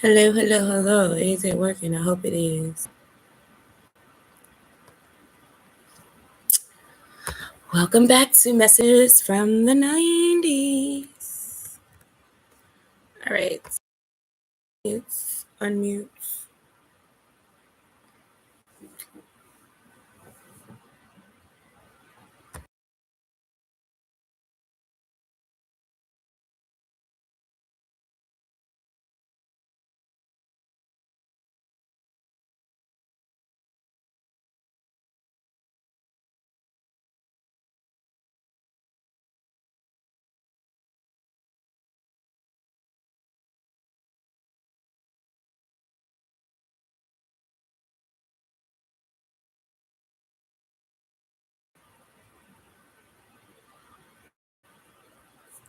Hello, hello, hello. Is it working? I hope it is. Welcome back to Messages from the 90s. All right. It's unmute.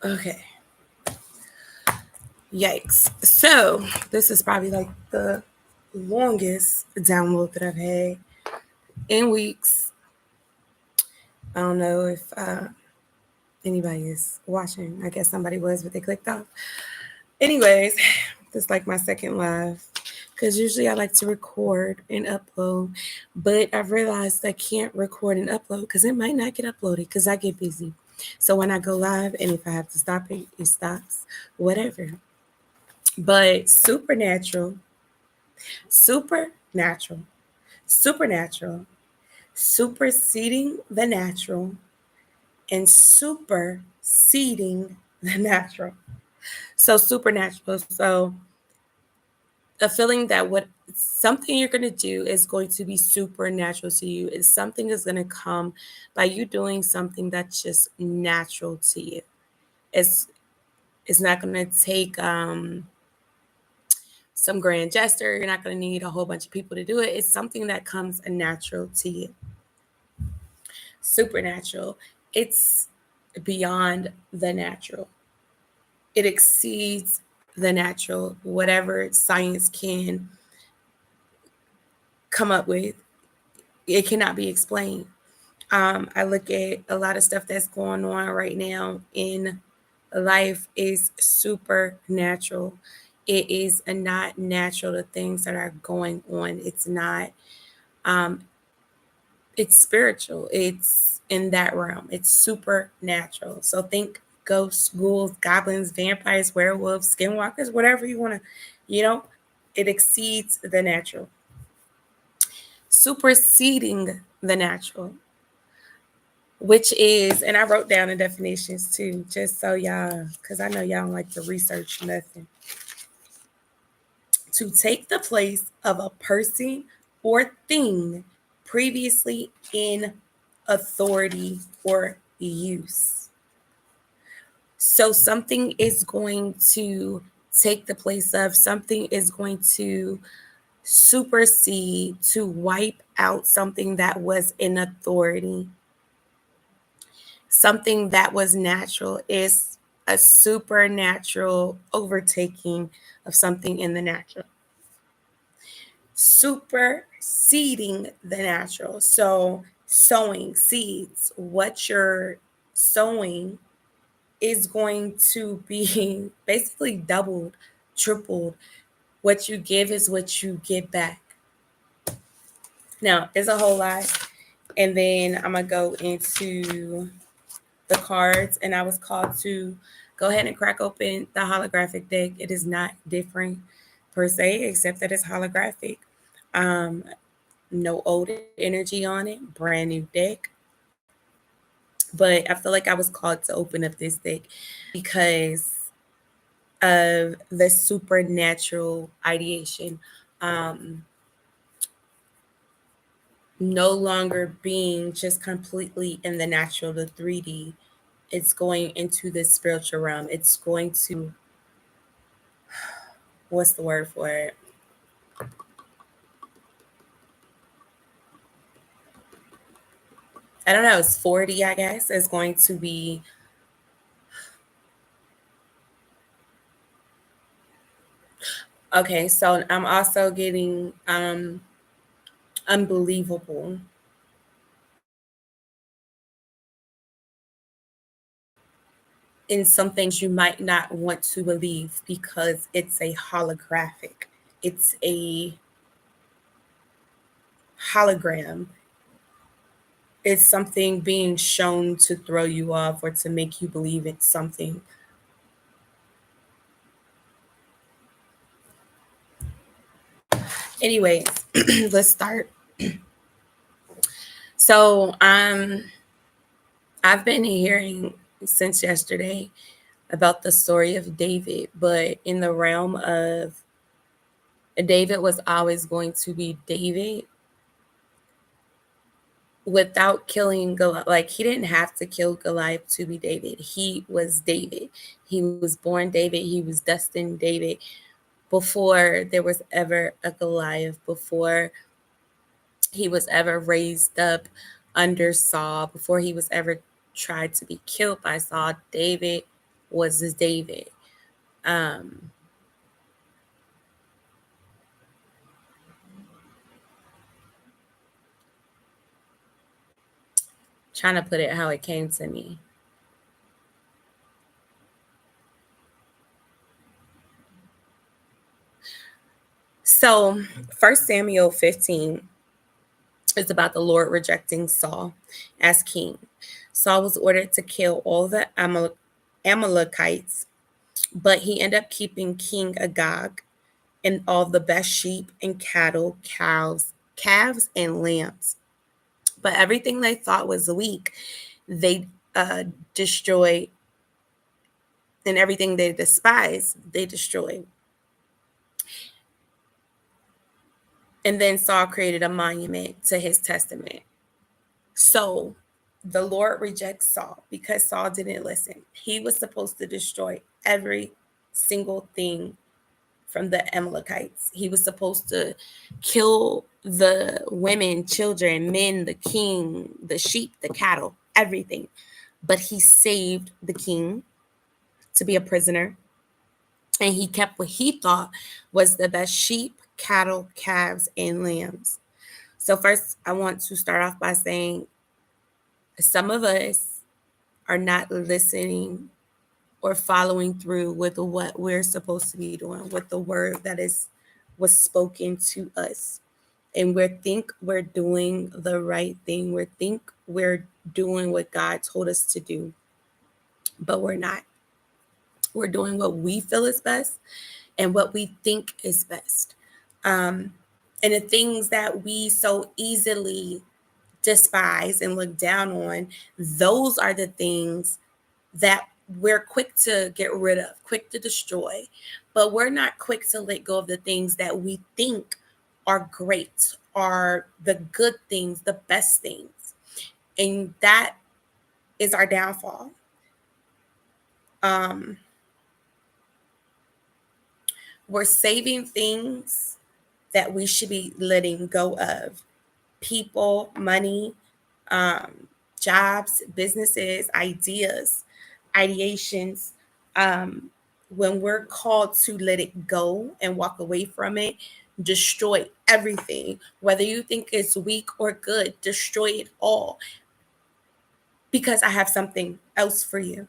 Okay. Yikes. So, this is probably like the longest download that I've had in weeks. I don't know if anybody is watching. I guess somebody was, but they clicked off. Anyways, this is like my second live because usually I like to record and upload, but I've realized I can't record and upload because it might not get uploaded because I get busy. So when I go live and if I have to stop it, it stops, whatever. But supernatural, supernatural, superseding the natural, and superseding the natural. So supernatural. So a feeling that what something you're going to do is going to be supernatural to you, is something is going to come by you doing something that's just natural to you. It's not going to take some grand gesture. You're not going to need a whole bunch of people to do it. It's something that comes natural to you. Supernatural. It's beyond the natural. It exceeds the natural, whatever science can come up with. It cannot be explained. I look at a lot of stuff that's going on right now in life is supernatural. It is not natural, the things that are going on. It's not, it's spiritual. It's in that realm. It's supernatural. So think ghosts, ghouls, goblins, vampires, werewolves, skinwalkers, whatever you want to, it exceeds the natural. Superseding the natural, which is, and I wrote down the definitions too, just so y'all, because I know y'all don't like to research nothing. To take the place of a person or thing previously in authority or use. So something is going to take the place of, something is going to supersede, to wipe out something that was in authority. Something that was natural is a supernatural overtaking of something in the natural. Superseding the natural. So, sowing seeds, what you're sowing is going to be basically doubled, tripled. What you give is what you get back. Now, there's a whole lot. And then I'm going to go into the cards, and I was called to go ahead and crack open the holographic deck. It is not different per se, except that it's holographic. No old energy on it, brand new deck. But I feel like I was called to open up this deck because of the supernatural ideation. No longer being just completely in the natural, the 3D. It's going into the spiritual realm. It's going to, what's the word for it? I don't know, it's 40, I guess. It's going to be okay. So I'm also getting unbelievable. in some things you might not want to believe because it's a holographic, it's a hologram, it's something being shown to throw you off or to make you believe it's something. Anyways, let's start. So, I've been hearing since yesterday about the story of David, but in the realm of David was always going to be David without killing Goliath. Like, he didn't have to kill Goliath to be David. He was David. He was born David. He was destined David before there was ever a Goliath, before he was ever raised up under Saul, before he was ever tried to be killed by Saul. David was his David. Um, Trying to put it how it came to me. So, 1 Samuel 15 is about the Lord rejecting Saul as king. Saul was ordered to kill all the Amalekites, but he ended up keeping King Agag and all the best sheep and cattle, calves, and lambs. But everything they thought was weak, they destroyed, and everything they despised, they destroyed. And then Saul created a monument to his testament. So the Lord rejects Saul because Saul didn't listen. He was supposed to destroy every single thing from the Amalekites. He was supposed to kill the women, children, men, the king, the sheep, the cattle, everything. But he saved the king to be a prisoner. And he kept what he thought was the best sheep, cattle, calves, and lambs. So, first, I want to start off by saying some of us are not listening or following through with what we're supposed to be doing, with the word that was spoken to us. And we think we're doing the right thing. We think we're doing what God told us to do, but we're not. We're doing what we feel is best and what we think is best. Um, and the things that we so easily despise and look down on, those are the things that we're quick to get rid of, quick to destroy, but we're not quick to let go of the things that we think are great, are the good things, the best things. And that is our downfall. Um, we're saving things that we should be letting go of. People, money, um, jobs, businesses, ideas, ideations. Um, when we're called to let it go and walk away from it, destroy everything, whether you think it's weak or good, destroy it all because I have something else for you.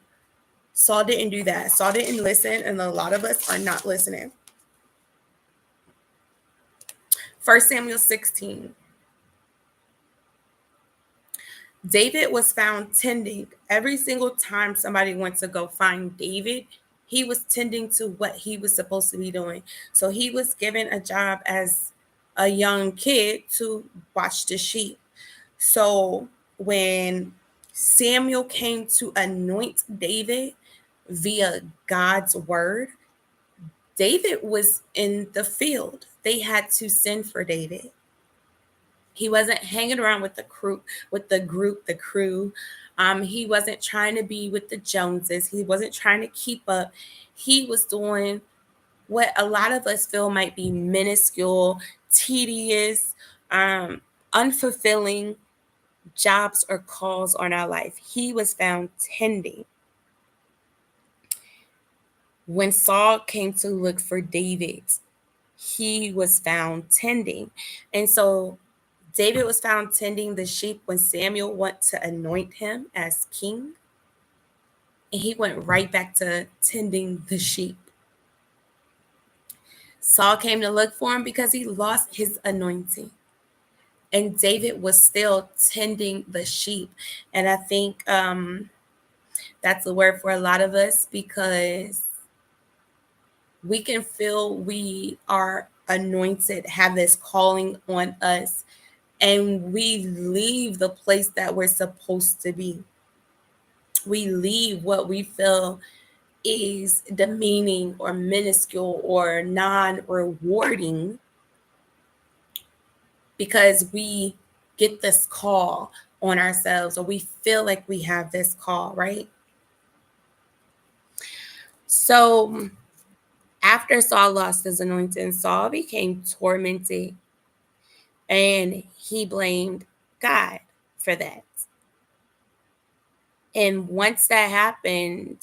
Saul didn't do that. Saul didn't listen, and a lot of us are not listening. 1 Samuel 16. David was found tending every single time somebody went to go find David. He was tending to what he was supposed to be doing. So he was given a job as a young kid to watch the sheep. So when Samuel came to anoint David via God's word, David was in the field. They had to send for David. He wasn't hanging around with the crew. He wasn't trying to be with the Joneses. He wasn't trying to keep up. He was doing what a lot of us feel might be minuscule, tedious, um, unfulfilling jobs or calls on our life. He was found tending. When Saul came to look for David, he was found tending. And so David was found tending the sheep when Samuel went to anoint him as king. and he went right back to tending the sheep. Saul came to look for him because he lost his anointing. And David was still tending the sheep. And I think that's a word for a lot of us, because we can feel we are anointed, have this calling on us, and we leave the place that we're supposed to be. We leave what we feel is demeaning or minuscule or non-rewarding, because we get this call on ourselves, or we feel like we have this call, right? So after Saul lost his anointing, Saul became tormented, and he blamed God for that. And once that happened,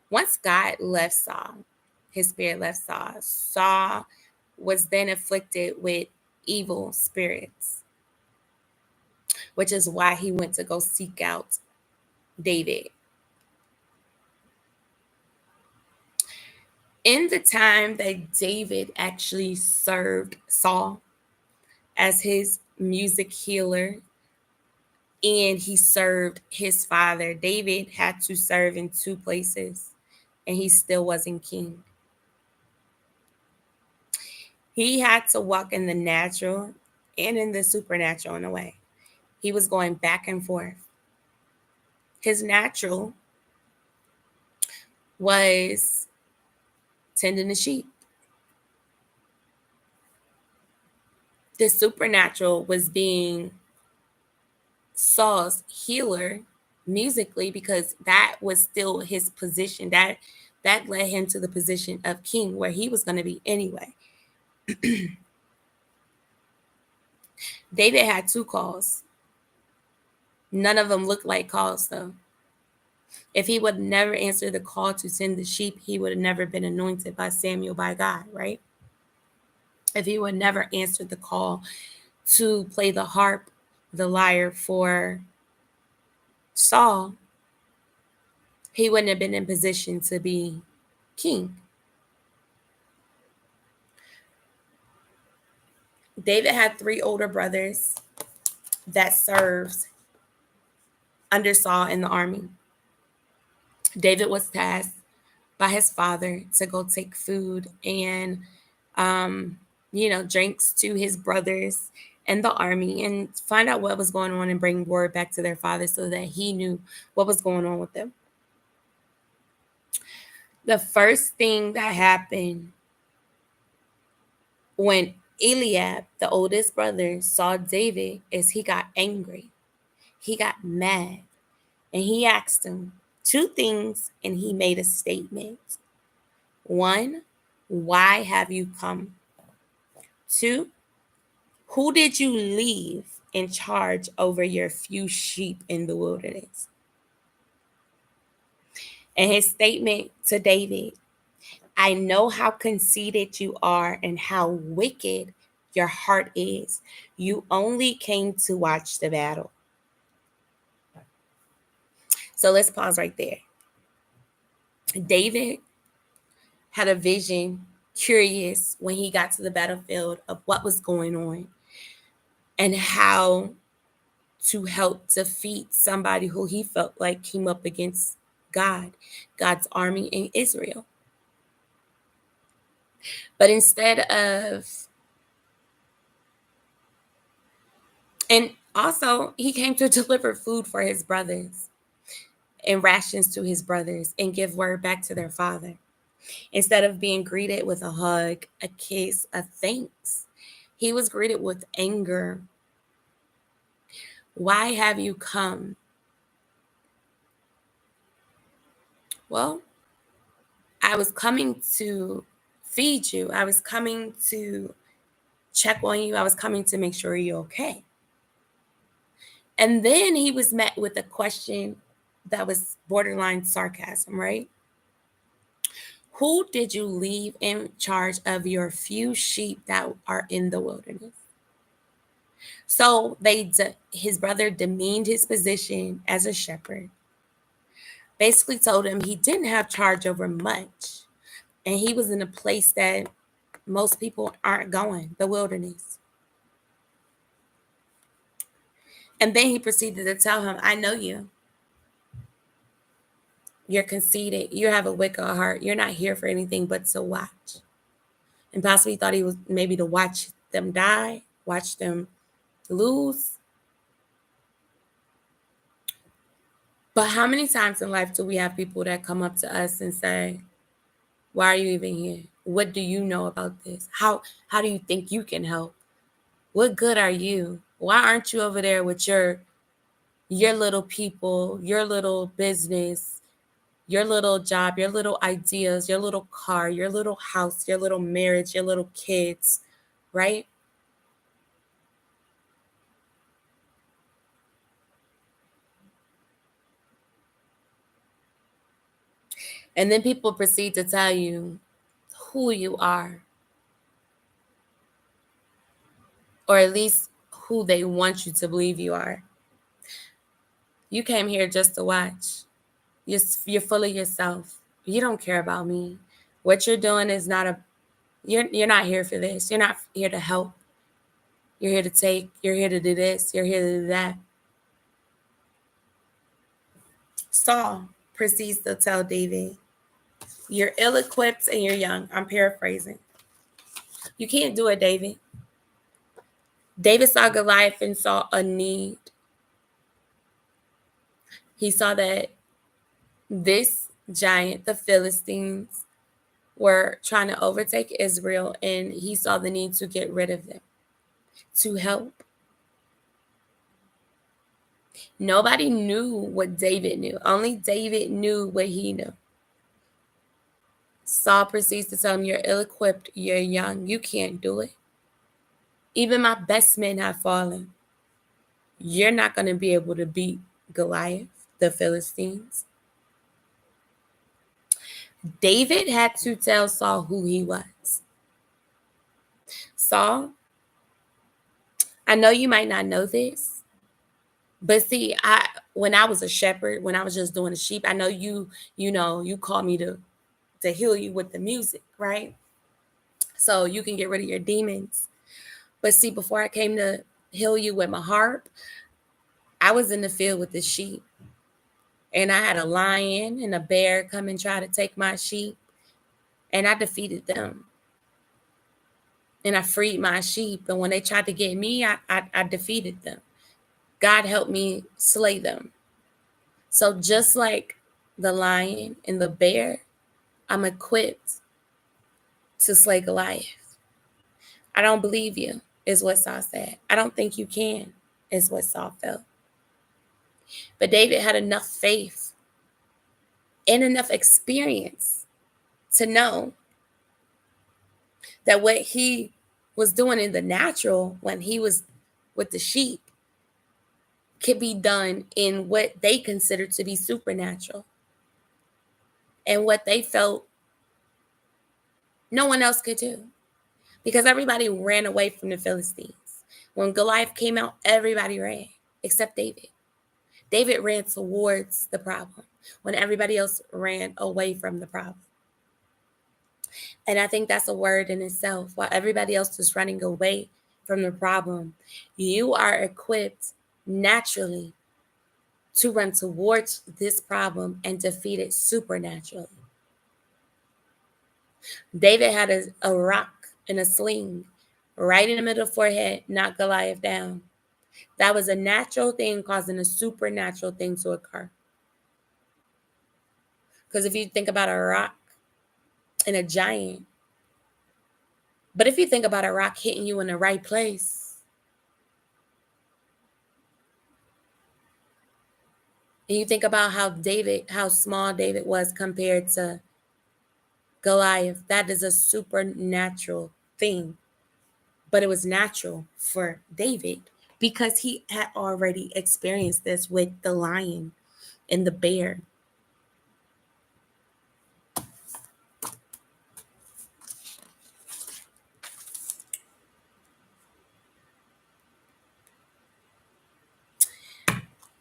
once God left Saul, his spirit left Saul, Saul was then afflicted with evil spirits, which is why he went to go seek out David. In the time that David actually served Saul as his music healer, and he served his father, David had to serve in two places, and he still wasn't king. He had to walk in the natural and in the supernatural in a way. He was going back and forth. His natural was tending the sheep. The supernatural was being Saul's healer musically, because that was still his position. That led him to the position of king, where he was going to be anyway. David had two calls. None of them looked like calls, though. If he would never answer the call to tend the sheep, he would have never been anointed by Samuel by God, right? If he would never answer the call to play the harp, the lyre for Saul, he wouldn't have been in position to be king. David had 3 older brothers that served under Saul in the army. David was tasked by his father to go take food and, drinks to his brothers and the army, and find out what was going on and bring word back to their father so that he knew what was going on with them. The first thing that happened when Eliab, the oldest brother, saw David is he got angry. He got mad, and he asked him 2 things, and he made a statement. 1, why have you come? 2, who did you leave in charge over your few sheep in the wilderness? And his statement to David, I know how conceited you are and how wicked your heart is. You only came to watch the battle. So let's pause right there. David had a vision, curious when he got to the battlefield, of what was going on and how to help defeat somebody who he felt like came up against God's army in Israel. But instead of, and also he came to deliver food for his brothers and rations to his brothers and give word back to their father. Instead of being greeted with a hug, a kiss, a thanks, he was greeted with anger. Why have you come? Well, I was coming to feed you. I was coming to check on you. I was coming to make sure you're okay. And then he was met with a question that was borderline sarcasm, right? Who did you leave in charge of your few sheep that are in the wilderness? So his brother demeaned his position as a shepherd. basically told him he didn't have charge over much. And he was in a place that most people aren't going, the wilderness. And then he proceeded to tell him, I know you. You're conceited. You have a wicked heart. You're not here for anything but to watch. And possibly thought he was maybe to watch them die, watch them lose. But how many times in life do we have people that come up to us and say, why are you even here? What do you know about this? How do you think you can help? What good are you? Why aren't you over there with your little people, your little business, your little job, your little ideas, your little car, your little house, your little marriage, your little kids, right? And then people proceed to tell you who you are, or at least who they want you to believe you are. You came here just to watch. You're full of yourself. You don't care about me. What you're doing is not a you're not here for this. You're not here to help. You're here to take. You're here to do this. You're here to do that. Saul proceeds to tell David, you're ill equipped and you're young. I'm paraphrasing. You can't do it, David. David saw Goliath and saw a need. He saw that this giant, the Philistines, were trying to overtake Israel, and he saw the need to get rid of them, to help. Nobody knew what David knew. Only David knew what he knew. Saul proceeds to tell him, you're ill-equipped, you're young, you can't do it. Even my best men have fallen. You're not going to be able to beat Goliath, the Philistines. David had to tell Saul who he was. Saul, I know you might not know this, but see, when I was a shepherd, when I was just doing the sheep, I know you called me to heal you with the music, right? So you can get rid of your demons. But see, before I came to heal you with my harp, I was in the field with the sheep. And I had a lion and a bear come and try to take my sheep. And I defeated them. And I freed my sheep. And when they tried to get me, I defeated them. God helped me slay them. So just like the lion and the bear, I'm equipped to slay Goliath. I don't believe you, is what Saul said. I don't think you can, is what Saul felt. But David had enough faith and enough experience to know that what he was doing in the natural when he was with the sheep could be done in what they considered to be supernatural and what they felt no one else could do, because everybody ran away from the Philistines. When Goliath came out, everybody ran except David. David ran towards the problem when everybody else ran away from the problem. And I think that's a word in itself. While everybody else is running away from the problem, you are equipped naturally to run towards this problem and defeat it supernaturally. David had a rock and a sling right in the middle of the forehead, knock Goliath down. That was a natural thing causing a supernatural thing to occur. Because if you think about a rock and a giant, but if you think about a rock hitting you in the right place, and you think about how small David was compared to Goliath, that is a supernatural thing. But it was natural for David because he had already experienced this with the lion and the bear.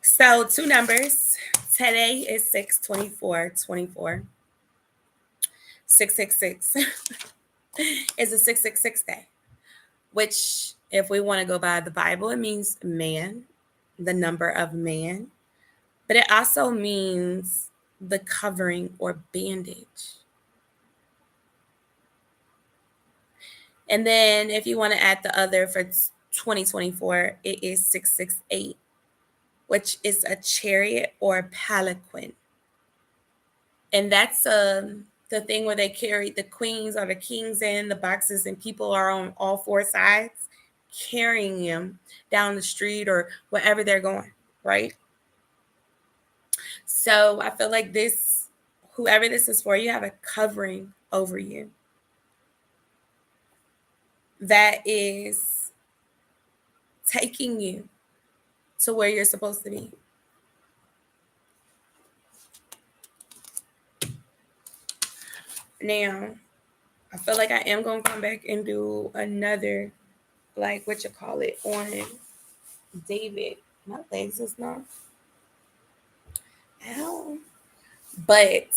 So So 2 numbers. Today is 6/24/24. 666 is a 666 day, which, if we want to go by the Bible, it means man, the number of man, but it also means the covering or bandage. And then if you want to add the other for 2024, it is 668, which is a chariot or palanquin. And that's the thing where they carry the queens or the kings in the boxes, and people are on all four sides carrying them down the street or wherever they're going, right? So I feel like this, whoever this is for, you have a covering over you that is taking you to where you're supposed to be. Now, I feel like I am going to come back and do another, like, what you call it, on David. My legs is not. Ow. But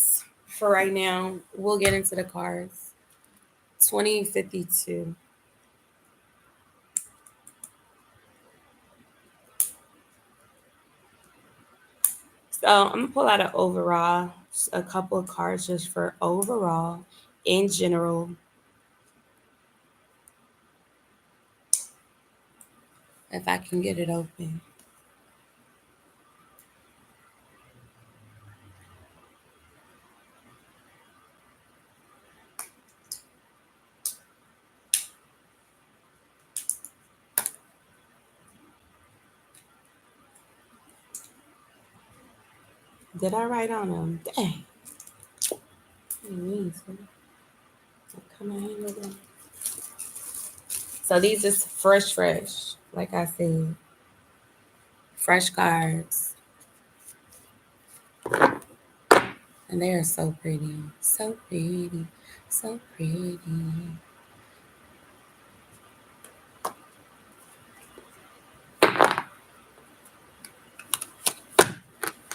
for right now, we'll get into the cards. 2052. So I'm going to pull out an overall, a couple of cards just for overall, in general. If I can get it open. Did I write on them? Dang. Come on, with them. So these is fresh, like I said. Fresh cards. And they are so pretty. So pretty. So pretty.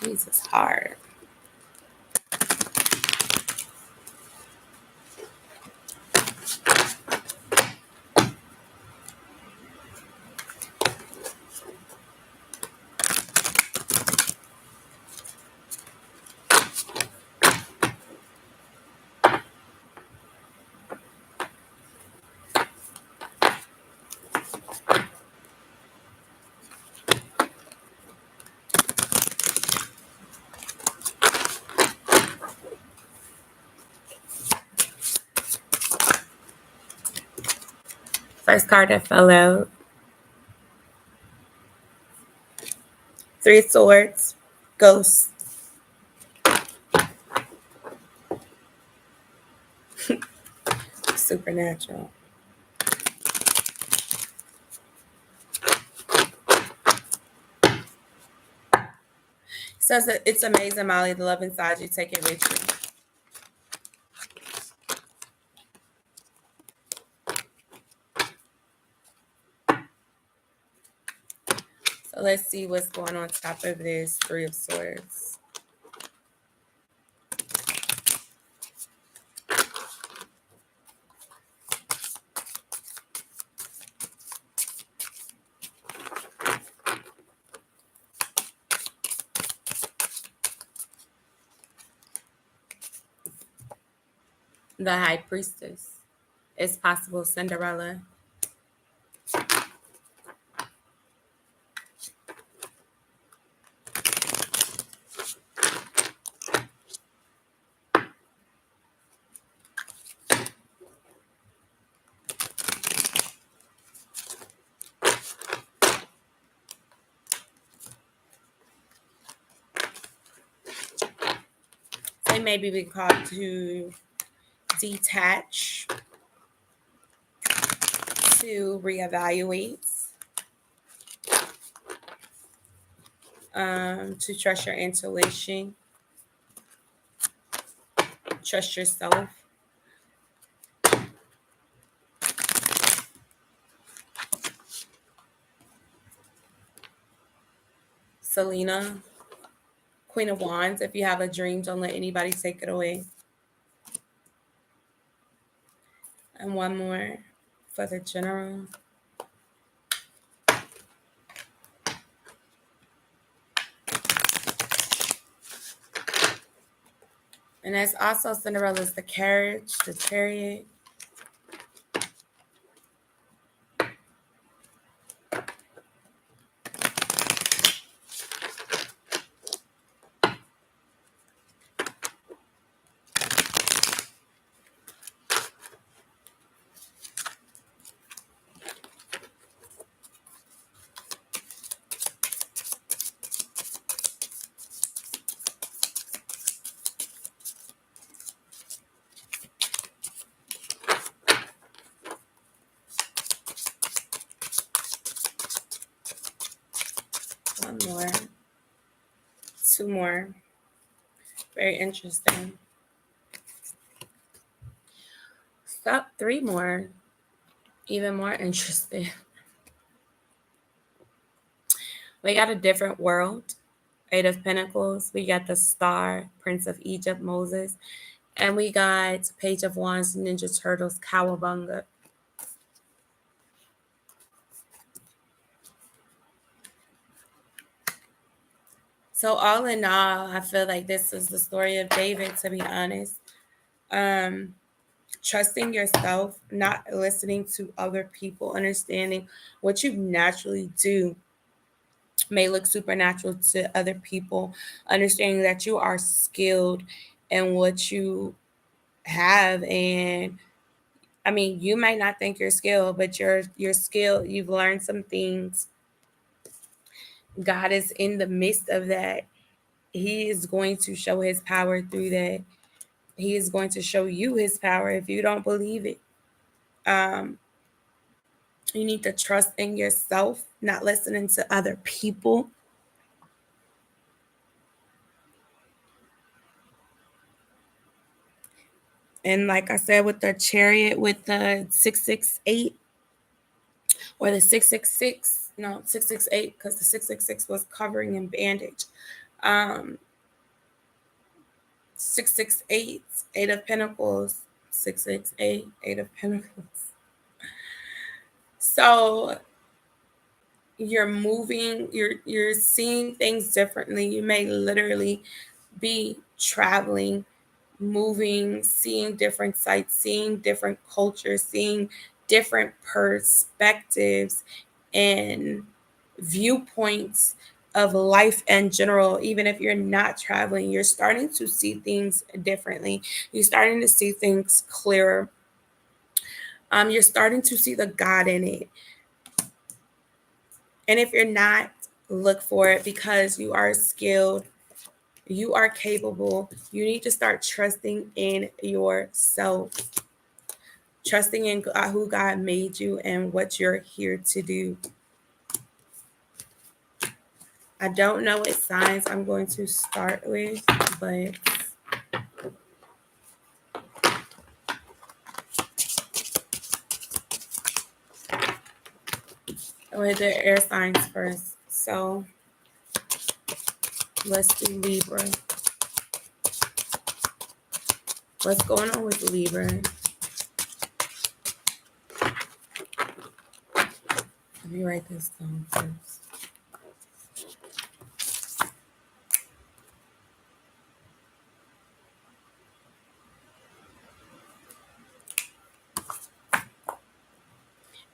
This is hard. First card that fell out. 3 of Swords. Ghost. Supernatural. Says that it's amazing, Molly. The love inside you, take it with you. So let's see what's going on top of this 3 of Swords. The High Priestess. It's possible Cinderella. They maybe be called to detach, to reevaluate, to trust your intuition, trust yourself. Selena, Queen of Wands. If you have a dream, don't let anybody take it away. And one more for the general. And that's also Cinderella's the carriage, the chariot. One more. Two more. Very interesting. Stop. Three more. Even more interesting. We got a different world. Eight of Pentacles. We got the Star, Prince of Egypt, Moses. And we got Page of Wands, Ninja Turtles, Cowabunga. So all in all, I feel like this is the story of David, to be honest. Trusting yourself, not listening to other people, understanding what you naturally do may look supernatural to other people, understanding that you are skilled in what you have. And I mean, you might not think you're skilled, but you're skilled. You've learned some things. God is in the midst of that. He is going to show his power through that. He is going to show you his power if you don't believe it. You need to trust in yourself, not listening to other people. And like I said, with the chariot, with the 668 or the 666, no, 668, because the 666 was covering and bandage. 668, Eight of Pentacles, 668, Eight of Pentacles. So you're moving, you're seeing things differently. You may literally be traveling, moving, seeing different sights, seeing different cultures, seeing different perspectives and viewpoints of life in general. Even if you're not traveling, you're starting to see things differently. You're starting to see things clearer. You're starting to see the God in it. And if you're not, look for it, because you are skilled. You are capable. You need to start trusting in yourself, trusting in who God made you and what you're here to do. I don't know what signs I'm going to start with, but with the air signs first. So let's do Libra. What's going on with Libra? Let me write this down first.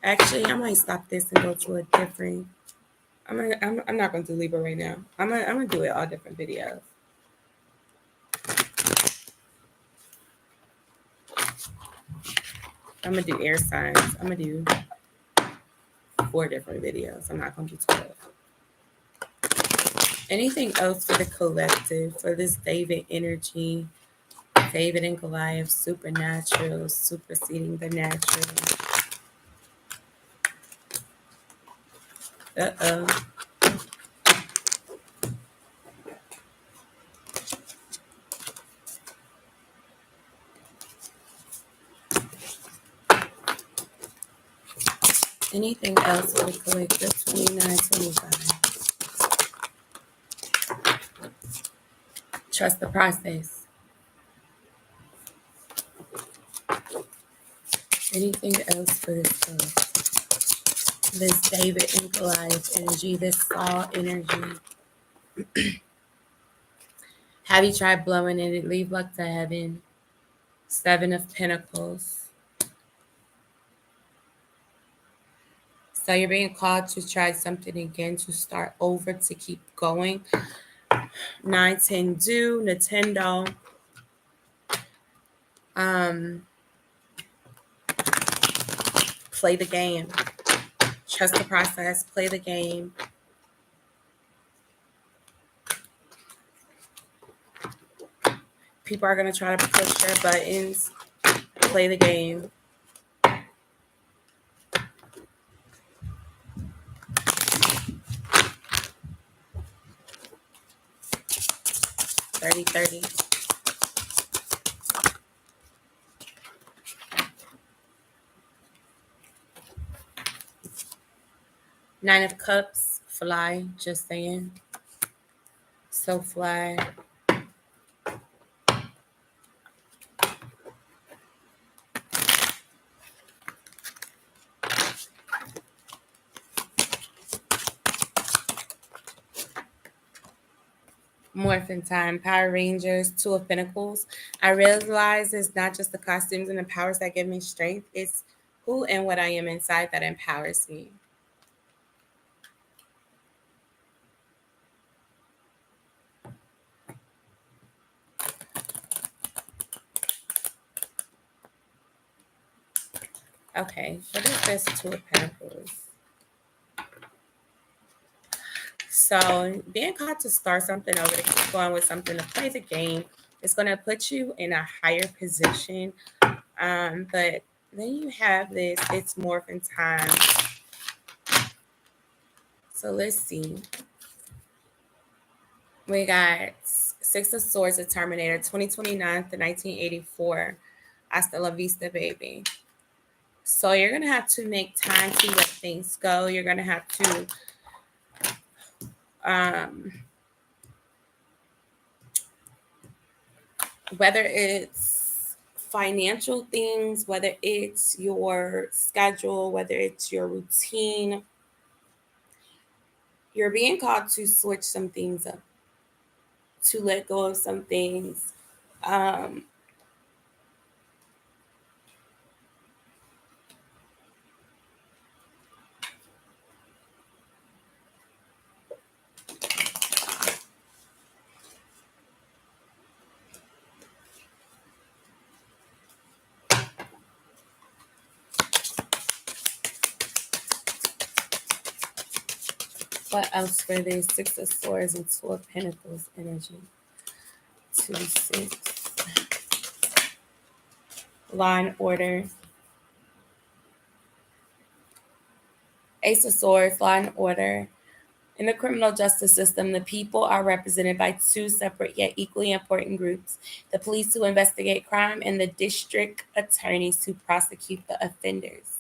Actually, I might stop this and go to a different. I'm not going to do Libra right now. I'm gonna do it all different videos. I'm gonna do air signs. I'm gonna do 4 different videos. I'm not gonna do 12. Anything else for the collective, for this David energy, David and Goliath, supernatural, superseding the natural. Uh-oh. Anything else for the collective, 29, 25. Trust the process. Anything else for this card? This David and Goliath energy, this Saul energy. Have you tried blowing it? Leave luck to heaven. 7 of Pentacles. So you're being called to try something again, to start over, to keep going. 9, 10, do, Nintendo. Play the game. Trust the process. Play the game. People are going to try to push their buttons. Play the game. Thirty, 30. Nine of Cups. Fly. Just saying. So fly. Morphin time. Power Rangers. 2 of Pentacles. I realize it's not just the costumes and the powers that give me strength. It's who and what I am inside that empowers me. Okay, what is this 2 of Pentacles? So being called to start something over, to keep going with something, to play the game, it's going to put you in a higher position. But then you have this, it's morphin time. So let's see. We got 6 of Swords, a Terminator, 2029 to 1984. Hasta la vista, baby. So you're going to have to make time to let things go. You're going to have to whether it's financial things, whether it's your schedule, whether it's your routine, you're being called to switch some things up, to let go of some things. What else for this? 6 of Swords and 2 of Pentacles energy. 2, 6. Law and order. Ace of Swords, law and order. In the criminal justice system, the people are represented by 2 separate yet equally important groups: the police who investigate crime and the district attorneys who prosecute the offenders.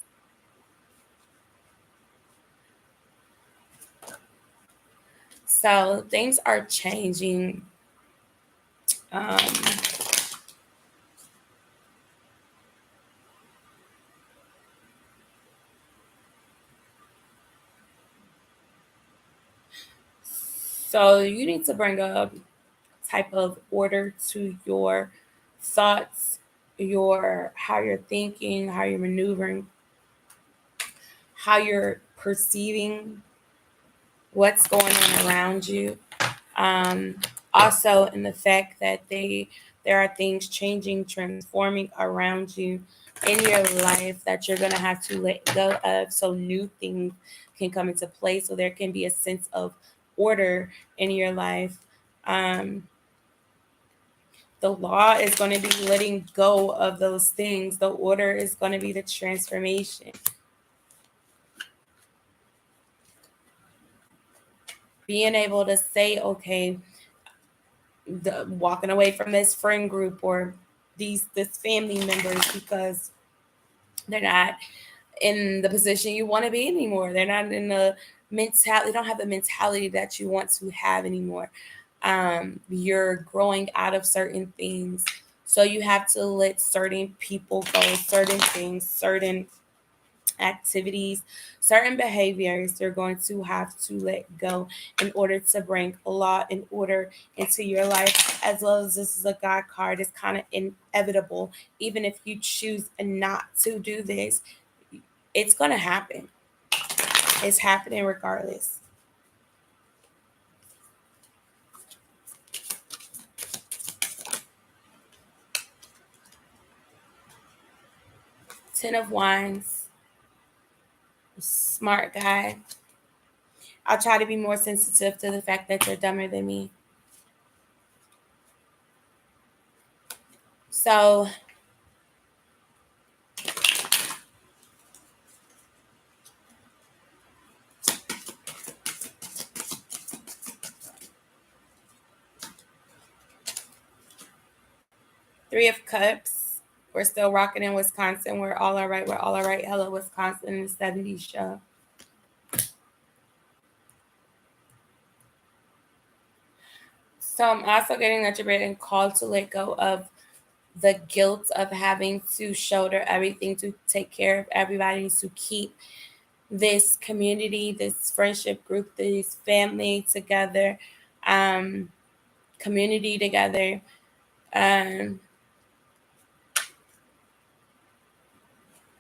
So things are changing. So you need to bring a type of order to your thoughts, your how you're thinking, how you're maneuvering, how you're perceiving what's going on around you. Also, in the fact that there are things changing, transforming around you in your life that you're going to have to let go of, so new things can come into play, so there can be a sense of order in your life. The law is going to be letting go of those things. The order is going to be the transformation. Being able to say, okay, walking away from this friend group or this family members because they're not in the position you want to be anymore. They're not in the mentality. They don't have the mentality that you want to have anymore. You're growing out of certain things. So you have to let certain people go, certain things, certain activities, certain behaviors you're going to have to let go in order to bring law and order into your life. As well as this is a God card, it's kind of inevitable. Even if you choose not to do this, it's going to happen. It's happening regardless. Ten of Wands, smart guy. I'll try to be more sensitive to the fact that you're dumber than me. So, Three of Cups. We're still rocking in Wisconsin. We're all right. We're all right. Hello, Wisconsin in the 70s show. So I'm also getting that you're being called to let go of the guilt of having to shoulder everything, to take care of everybody, to keep this community, this friendship group, this family together, um, community together. Um,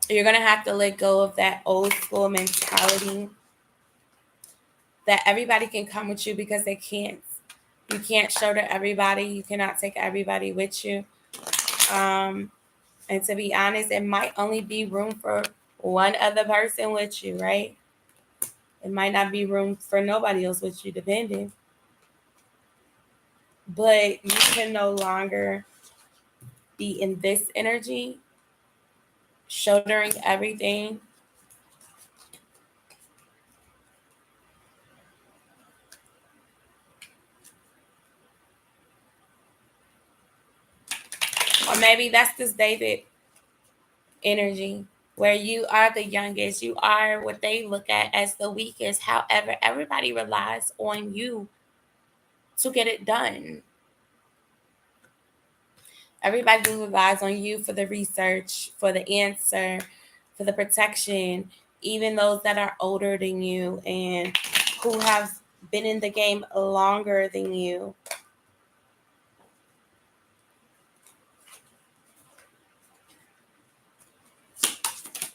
you're going to have to let go of that old school mentality that everybody can come with you because they can't. You can't shoulder everybody. You cannot take everybody with you. Um, and to be honest, it might only be room for one other person with you, right? It might not be room for nobody else with you, depending. But you can no longer be in this energy, shouldering everything. Or maybe that's this David energy where you are the youngest, you are what they look at as the weakest. However, everybody relies on you to get it done. Everybody relies on you for the research, for the answer, for the protection, even those that are older than you and who have been in the game longer than you.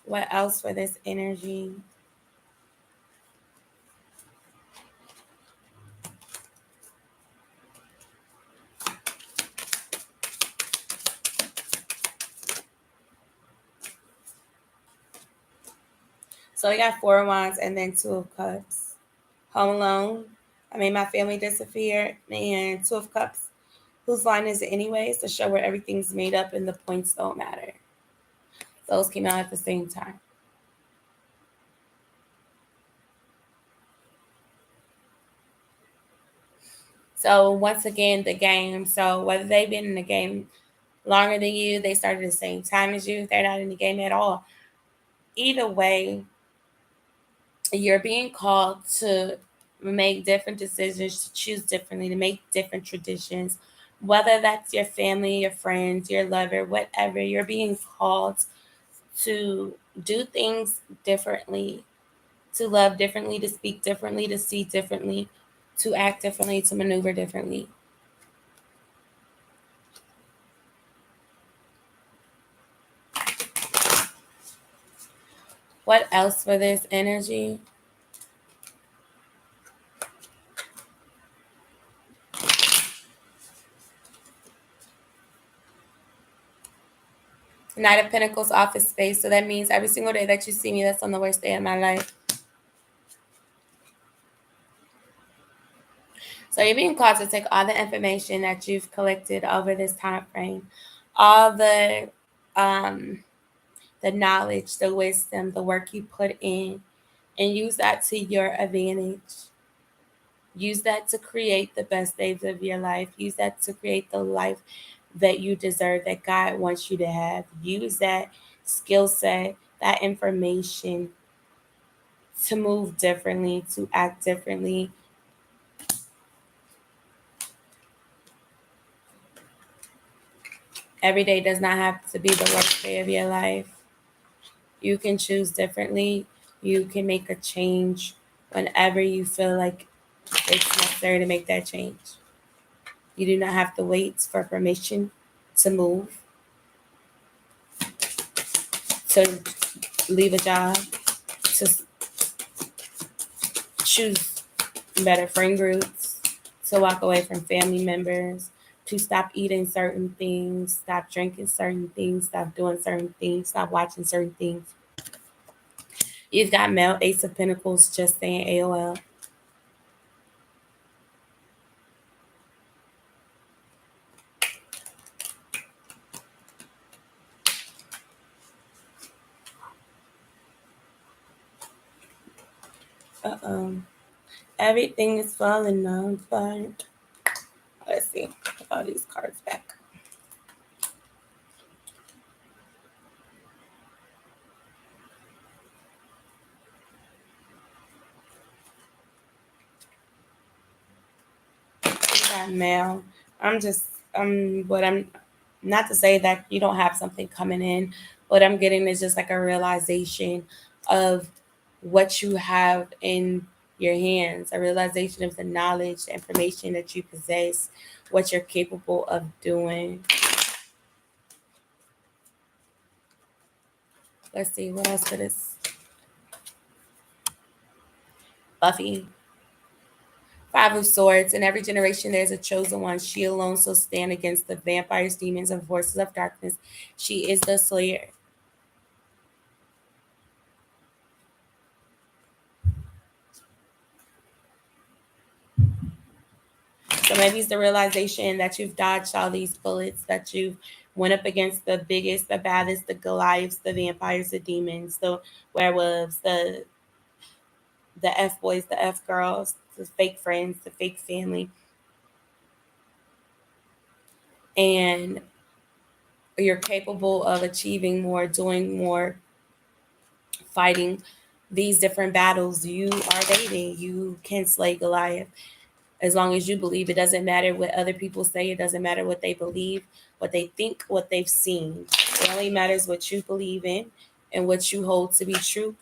What else for this energy? So we got Four of Wands and then Two of Cups. Home alone. I made my family disappear. And Two of Cups. Whose line is it anyways? To show where everything's made up and the points don't matter. Those came out at the same time. So once again, the game. So whether they've been in the game longer than you, they started the same time as you, they're not in the game at all. Either way, you're being called to make different decisions, to choose differently, to make different traditions. Whether that's your family, your friends, your lover, whatever, you're being called to do things differently, to love differently, to speak differently, to see differently, to act differently, to maneuver differently. What else for this energy? Knight of Pentacles, office space. So that means every single day that you see me, that's on the worst day of my life. So you're being called to take all the information that you've collected over this time frame, all the knowledge, the wisdom, the work you put in, and use that to your advantage. Use that to create the best days of your life. Use that to create the life that you deserve, that God wants you to have. Use that skill set, that information to move differently, to act differently. Every day does not have to be the worst day of your life. You can choose differently. You can make a change whenever you feel like it's necessary to make that change. You do not have to wait for permission to move, to leave a job, to choose better friend groups, to walk away from family members, to stop eating certain things, stop drinking certain things, stop doing certain things, stop watching certain things. You've got male Ace of Pentacles just saying AOL. Uh-oh. Everything is falling apart. Let's see. Put all these cards back. Got mail. I'm just what I'm not to say that you don't have something coming in. What I'm getting is just like a realization of what you have in your hands, a realization of the knowledge, the information that you possess, what you're capable of doing. Let's see, what else for this? Buffy. Five of Swords. In every generation, there's a chosen one. She alone shall stand against the vampires, demons, and forces of darkness. She is the slayer. So maybe it's the realization that you've dodged all these bullets, that you've went up against the biggest, the baddest, the Goliaths, the vampires, the demons, the werewolves, the F boys, the F girls, the fake friends, the fake family. And you're capable of achieving more, doing more, fighting these different battles. You are dating. You can slay Goliath. As long as you believe, it doesn't matter what other people say. It doesn't matter what they believe, what they think, what they've seen. It only matters what you believe in and what you hold to be true.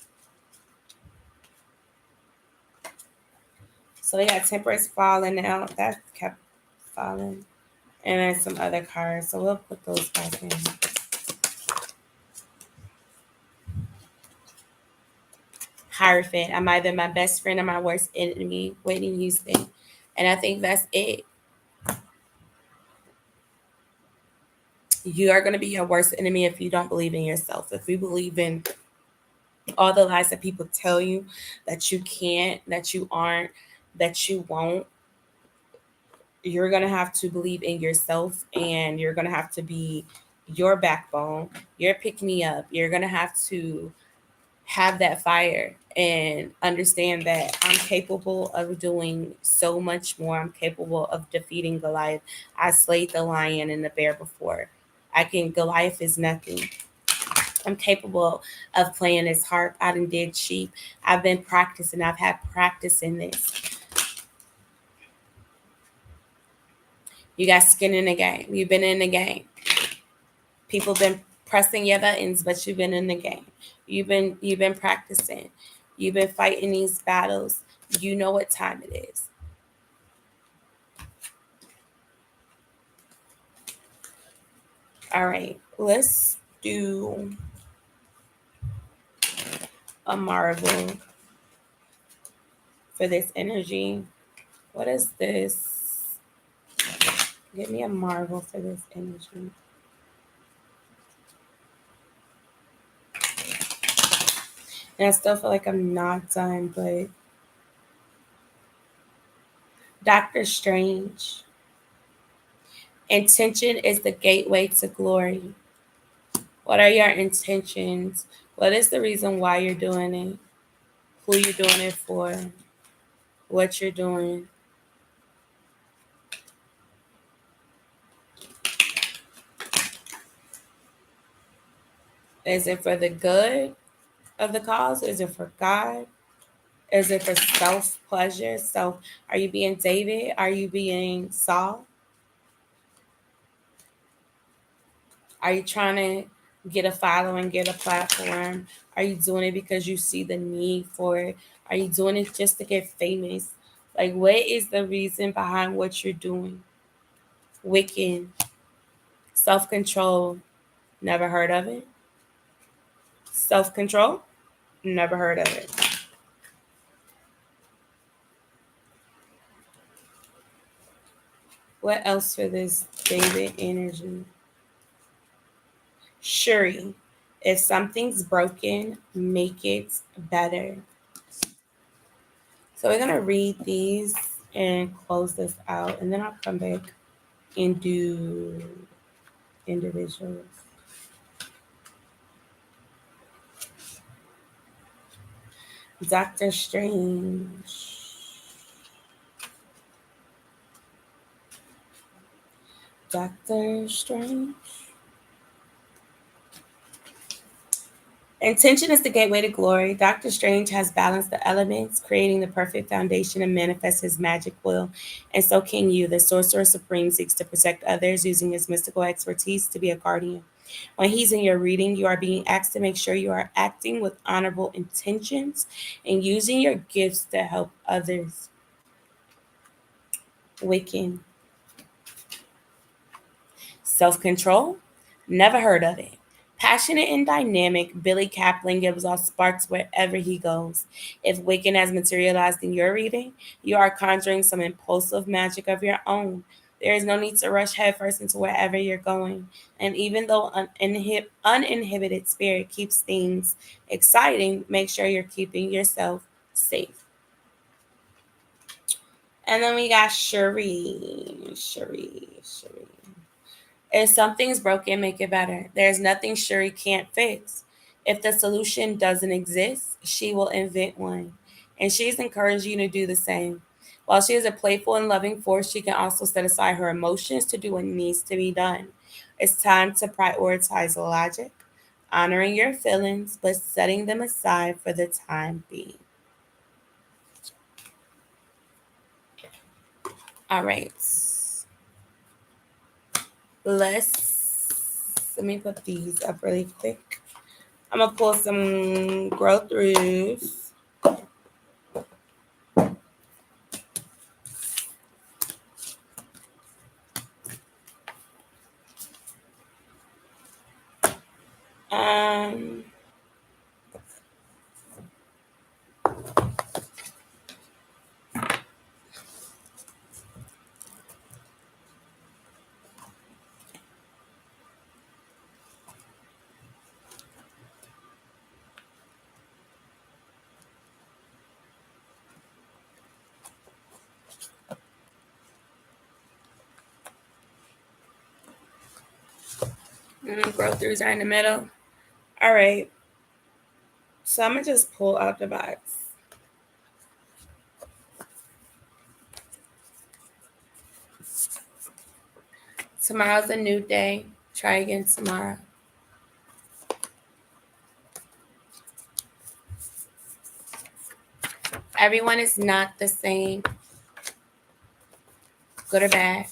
So we got Temperance falling out. That kept falling. And then some other cards. So we'll put those back in. Hierophant. I'm either my best friend or my worst enemy. Whitney Houston. And I think that's it. You are going to be your worst enemy if you don't believe in yourself. If you believe in all the lies that people tell you, that you can't, that you aren't, that you won't, you're going to have to believe in yourself, and you're going to have to be your backbone, your pick me up. You're going to have to have that fire and understand that I'm capable of doing so much more. I'm capable of defeating Goliath. I slayed the lion and the bear before. Goliath is nothing. I'm capable of playing this harp. I done did sheep. I've been practicing. I've had practice in this. You got skin in the game. You've been in the game. People been pressing your buttons, but you've been in the game. You've been practicing. You've been fighting these battles. You know what time it is. All right, let's do a marvel for this energy. What is this? Give me a marvel for this energy. And I still feel like I'm not done, but Doctor Strange. Intention is the gateway to glory. What are your intentions? What is the reason why you're doing it? Who you're doing it for? What you're doing? Is it for the good of the cause? Is it for God? Is it for self pleasure? Are you being David? Are you being Saul? Are you trying to get a following, get a platform? Are you doing it because you see the need for it? Are you doing it just to get famous? Like, what is the reason behind what you're doing? Wiccan, self control, never heard of it. Self control, never heard of it. What else for this David energy? Shuri, if something's broken, make it better. So we're gonna read these and close this out, and then I'll come back and do individuals. Doctor Strange. Doctor Strange. Intention is the gateway to glory. Doctor Strange has balanced the elements, creating the perfect foundation to manifest his magic will. And so can you. The Sorcerer Supreme seeks to protect others using his mystical expertise to be a guardian. When he's in your reading, you are being asked to make sure you are acting with honorable intentions and using your gifts to help others. Wiccan. Self control? Never heard of it. Passionate and dynamic, Billy Kaplan gives off sparks wherever he goes. If Wiccan has materialized in your reading, you are conjuring some impulsive magic of your own. There is no need to rush headfirst into wherever you're going. And even though uninhibited spirit keeps things exciting, make sure you're keeping yourself safe. And then we got Shuri. If something's broken, make it better. There's nothing Shuri can't fix. If the solution doesn't exist, she will invent one. And she's encouraged you to do the same. While she is a playful and loving force, she can also set aside her emotions to do what needs to be done. It's time to prioritize logic, honoring your feelings, but setting them aside for the time being. All right. Let me put these up really quick. I'm gonna pull some growth throughs. Um, growth throughs are in the middle. All right. So I'm gonna just pull out the box. Tomorrow's a new day. Try again tomorrow. Everyone is not the same, good or bad.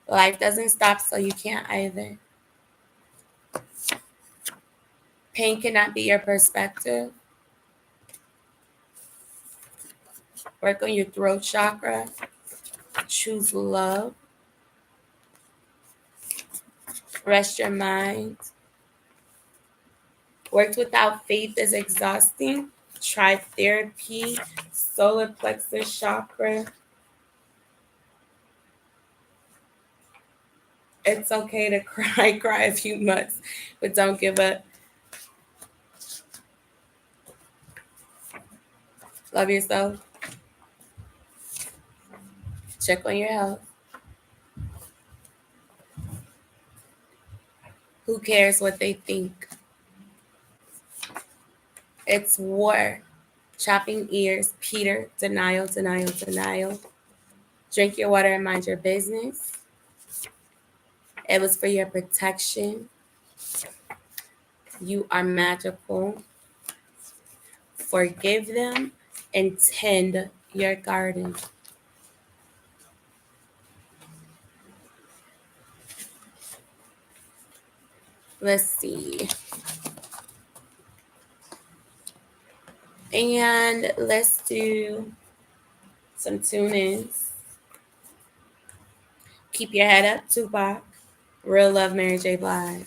Life doesn't stop, so you can't either. Pain cannot be your perspective. Work on your throat chakra. Choose love. Rest your mind. Worked without faith is exhausting. Try therapy. Solar plexus chakra. It's okay to cry a few months, but don't give up. Love yourself. Check on your health. Who cares what they think? It's war. Chopping ears. Peter. Denial. Drink your water and mind your business. It was for your protection. You are magical. Forgive them and tend your garden. Let's see. And let's do some tune-ins. Keep Your Head Up, Tupac. Real Love, Mary J. Blige.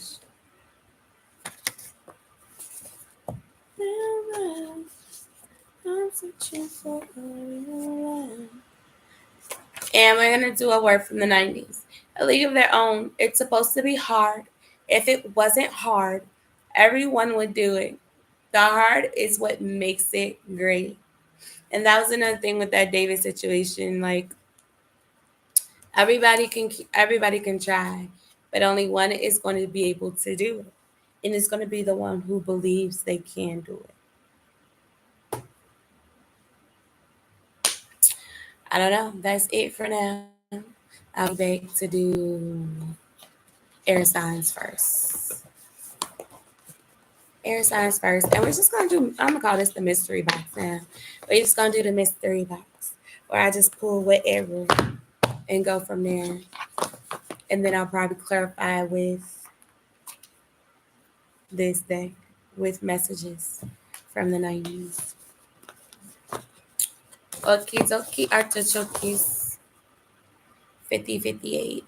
I'm searching for a real love. And we're going to do a word from the 90s. A League of Their Own. It's supposed to be hard. If it wasn't hard, everyone would do it. The hard is what makes it great. And that was another thing with that David situation. Like, everybody can try, but only one is going to be able to do it. And it's going to be the one who believes they can do it. I don't know. That's it for now. I'll be back to do air signs first. Air signs first. And we're just going to do, I'm going to call this the mystery box now. We're just going to do the mystery box where I just pull whatever and go from there. And then I'll probably clarify with this deck with messages from the 90s. Okie dokie, artichokes. 50-58.